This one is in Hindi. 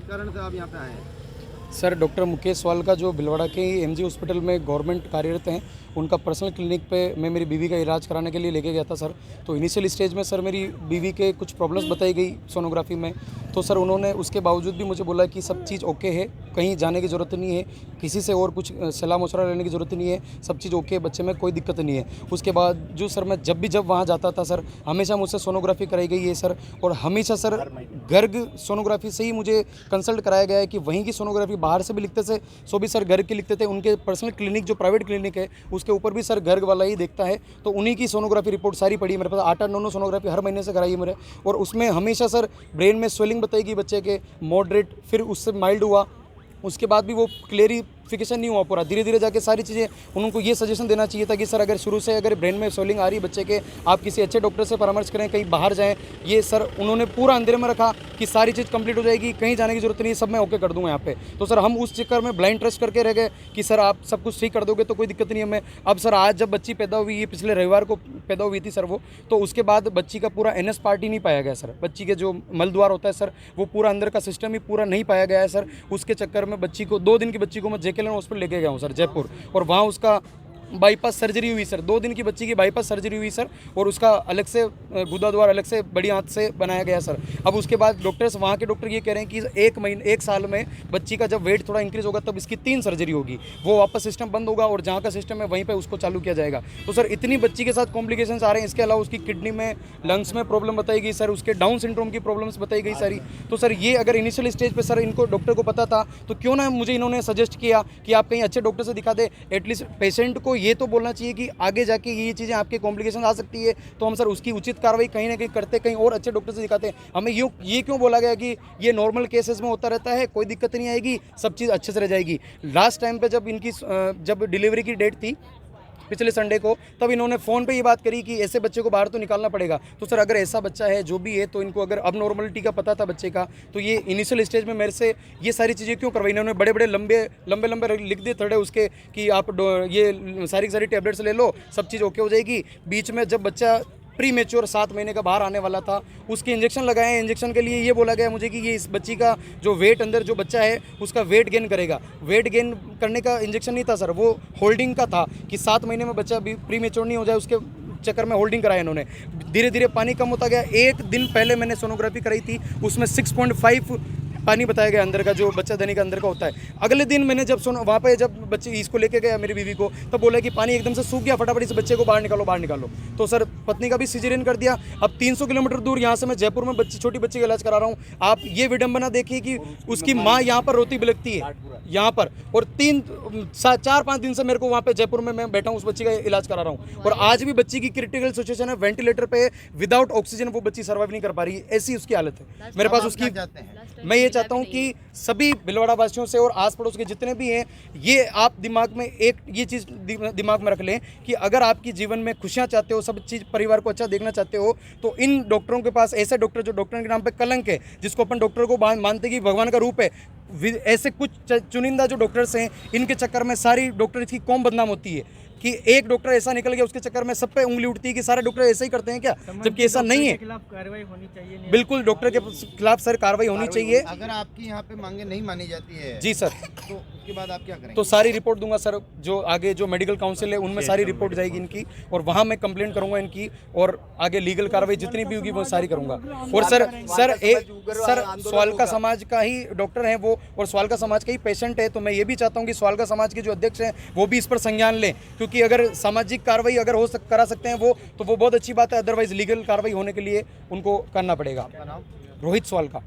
किस कारण से आप यहाँ पे आए हैं? सर डॉक्टर मुकेश सवाल का जो भिलवाड़ा के एमजी हॉस्पिटल में गवर्नमेंट कार्यरत हैं, उनका पर्सनल क्लिनिक पे मैं मेरी बीवी का इलाज कराने के लिए लेके गया था सर। तो इनिशियल स्टेज में सर मेरी बीवी के कुछ प्रॉब्लम्स बताई गई सोनोग्राफी में। तो सर उन्होंने उसके बावजूद भी मुझे बोला कि सब चीज़ ओके है, कहीं जाने की ज़रूरत नहीं है, किसी से और कुछ सलाह मशवरा लेने की ज़रूरत नहीं है, सब चीज़ ओके है, बच्चे में कोई दिक्कत नहीं है। उसके बाद जो सर मैं जब वहाँ जाता था सर, हमेशा मुझसे सोनोग्राफी कराई गई है सर। और हमेशा सर गर्ग सोनोग्राफी से ही मुझे कंसल्ट कराया गया है कि वहीं की सोनोग्राफी बाहर से भी लिखते थे, सो भी सर गर्ग की लिखते थे। उनके पर्सनल क्लिनिक जो प्राइवेट क्लिनिक है उसके ऊपर भी सर गर्ग वाला ही देखता है। तो उन्हीं की सोनोग्राफी रिपोर्ट सारी पड़ी है मेरे पास, 8-9 सोनोग्राफी हर महीने से कराई है मेरे। और उसमें हमेशा सर ब्रेन में स्वेलिंग बताई गई बच्चे के, मॉडरेट, फिर उससे माइल्ड हुआ, उसके बाद भी वो क्लेरिफिकेशन नहीं हुआ पूरा। धीरे धीरे जाके सारी चीज़ें, उनको ये सजेशन देना चाहिए था कि सर अगर शुरू से अगर ब्रेन में स्वेलिंग आ रही है बच्चे के, आप किसी अच्छे डॉक्टर से परामर्श करें, कहीं बाहर जाएं। ये सर उन्होंने पूरा अंधेरे में रखा कि सारी चीज़ कंप्लीट हो जाएगी, कहीं जाने की जरूरत नहीं है, सब मैं ओके कर दूंगा यहाँ पे। तो सर हम उस चक्कर में ब्लाइंड ट्रस्ट करके रह गए कि सर आप सब कुछ ठीक कर दोगे तो कोई दिक्कत नहीं है हमें। अब सर आज जब बच्ची पैदा हुई, ये पिछले रविवार को पैदा हुई थी सर वो, तो उसके बाद बच्ची का पूरा NS पार्ट ही नहीं पाया गया सर। बच्ची के जो मल द्वार होता है सर, वो पूरा अंदर का सिस्टम ही पूरा नहीं पाया गया है सर। उसके चक्कर में बच्ची को 2 दिन की बच्ची को मैं JK लॉन हॉस्पिटल लेके गया हूँ सर जयपुर, और वहाँ उसका बाईपास सर्जरी हुई सर। 2 दिन की बच्ची की बाईपास सर्जरी हुई सर, और उसका अलग से गुदा द्वार अलग से बड़ी हाथ से बनाया गया सर। अब उसके बाद डॉक्टर्स, वहाँ के डॉक्टर ये कह रहे हैं कि 1 साल में बच्ची का जब वेट थोड़ा इंक्रीज होगा तब इसकी 3 सर्जरी होगी, वो वापस सिस्टम बंद होगा और जहाँ का सिस्टम है वहीं पर उसको चालू किया जाएगा। तो सर इतनी बच्ची के साथ कॉम्प्लिकेशंस आ रहे हैं। इसके अलावा उसकी किडनी में, लंग्स में प्रॉब्लम बताई गई सर, उसके डाउन सिंड्रोम की प्रॉब्लम्स बताई गई सारी। तो सर ये अगर इनिशियल स्टेज पे सर इनको डॉक्टर को पता था तो क्यों ना मुझे इन्होंने सजेस्ट किया कि आप कहीं अच्छे डॉक्टर से दिखा दे। एटलीस्ट पेशेंट को ये तो बोलना चाहिए कि आगे जाके ये चीज़ें आपके कॉम्प्लिकेशन आ सकती है, तो हम सर उसकी उचित कार्रवाई कहीं ना कहीं करते, कहीं और अच्छे डॉक्टर से दिखाते हैं। हमें ये क्यों बोला गया कि ये नॉर्मल केसेस में होता रहता है, कोई दिक्कत नहीं आएगी, सब चीज़ अच्छे से रह जाएगी। लास्ट टाइम पे जब इनकी जब डिलीवरी की डेट थी पिछले संडे को, तब इन्होंने फ़ोन पे ये बात करी कि ऐसे बच्चे को बाहर तो निकालना पड़ेगा। तो सर अगर ऐसा बच्चा है जो भी है, तो इनको अगर अब नॉर्मलिटी का पता था बच्चे का, तो ये इनिशियल स्टेज में मेरे से ये सारी चीज़ें क्यों करवाई। इन्होंने बड़े बड़े लंबे लिख दिए थोड़े उसके कि आप ये सारी की सारी टैबलेट्स ले लो, सब चीज़ ओके हो जाएगी। बीच में जब बच्चा प्री मेच्योर 7 महीने का बाहर आने वाला था, उसके इंजेक्शन लगाए। इंजेक्शन के लिए ये बोला गया मुझे कि ये इस बच्ची का जो वेट, अंदर जो बच्चा है उसका वेट गेन करेगा। वेट गेन करने का इंजेक्शन नहीं था सर, वो होल्डिंग का था कि 7 महीने में बच्चा भी प्री मेच्योर नहीं हो जाए, उसके चक्कर में होल्डिंग कराया इन्होंने। धीरे धीरे पानी कम होता गया। 1 दिन पहले मैंने सोनोग्राफी कराई थी, उसमें 6.5 पानी बताया गया अंदर का, जो बच्चा धनी का अंदर का होता है। अगले दिन मैंने जब वहाँ पे जब बच्चे इसको लेके गया मेरी बीवी को, तब बोला कि पानी एकदम से सूख गया, फटाफट इस बच्चे को बाहर निकालो। तो सर पत्नी का भी सिजेरियन कर दिया। अब 300 किलोमीटर दूर यहाँ से मैं जयपुर में छोटी बच्ची का इलाज करा रहा हूँ। आप ये विडंबना देखिए कि उसकी माँ यहाँ पर रोती बिलखती है यहाँ पर, और 4-5 दिन से मेरे को वहाँ पे जयपुर में मैं बैठा हूँ, उस बच्ची का इलाज करा रहा हूँ। और आज भी बच्ची की क्रिटिकल सिचुएशन है, वेंटिलेटर पे, विदाउट ऑक्सीजन वो बच्ची सर्वाइव नहीं कर पा रही, ऐसी उसकी हालत है मेरे पास उसकी। मैं ये चाहता हूँ कि सभी भिलवाड़ा वासियों से और आस पड़ोस के जितने भी हैं, ये आप दिमाग में एक ये चीज़ दिमाग में रख लें कि अगर आपकी जीवन में खुशियाँ चाहते हो, सब चीज़ परिवार को अच्छा देखना चाहते हो, तो इन डॉक्टरों के पास, ऐसे डॉक्टर जो डॉक्टर के नाम पे कलंक है, जिसको अपन डॉक्टर को मानते कि भगवान का रूप है, ऐसे कुछ चुनिंदा जो डॉक्टर्स हैं, इनके चक्कर में सारी डॉक्टर की कौम बदनाम होती है कि एक डॉक्टर ऐसा निकल गया, उसके चक्कर में सब पे उंगली उठती है कि सारे डॉक्टर ऐसा ही करते हैं क्या, जबकि ऐसा नहीं है। कार्रवाई होनी चाहिए। बिल्कुल डॉक्टर के खिलाफ सर कार्रवाई होनी चाहिए। अगर आपकी यहाँ पे मांगे नहीं मानी जाती है जी सर, तो उसके बाद आप क्या करेंगे? तो सारी रिपोर्ट दूंगा सर, जो आगे जो मेडिकल काउंसिल है उनमें सारी रिपोर्ट जाएगी इनकी, और वहाँ मैं कंप्लेंट करूंगा इनकी, और आगे लीगल कार्रवाई जितनी भी होगी वो सारी करूंगा। और सर स्वालका समाज का ही डॉक्टर है वो, और स्वालका समाज का ही पेशेंट है, तो मैं ये भी चाहता हूँ कि स्वालका समाज के जो अध्यक्ष हैं वो भी इस पर संज्ञान लें, क्योंकि अगर सामाजिक कार्रवाई अगर करा सकते हैं वो, तो वो बहुत अच्छी बात है। अदरवाइज लीगल कार्रवाई होने के लिए उनको करना पड़ेगा। रोहित स्वालका।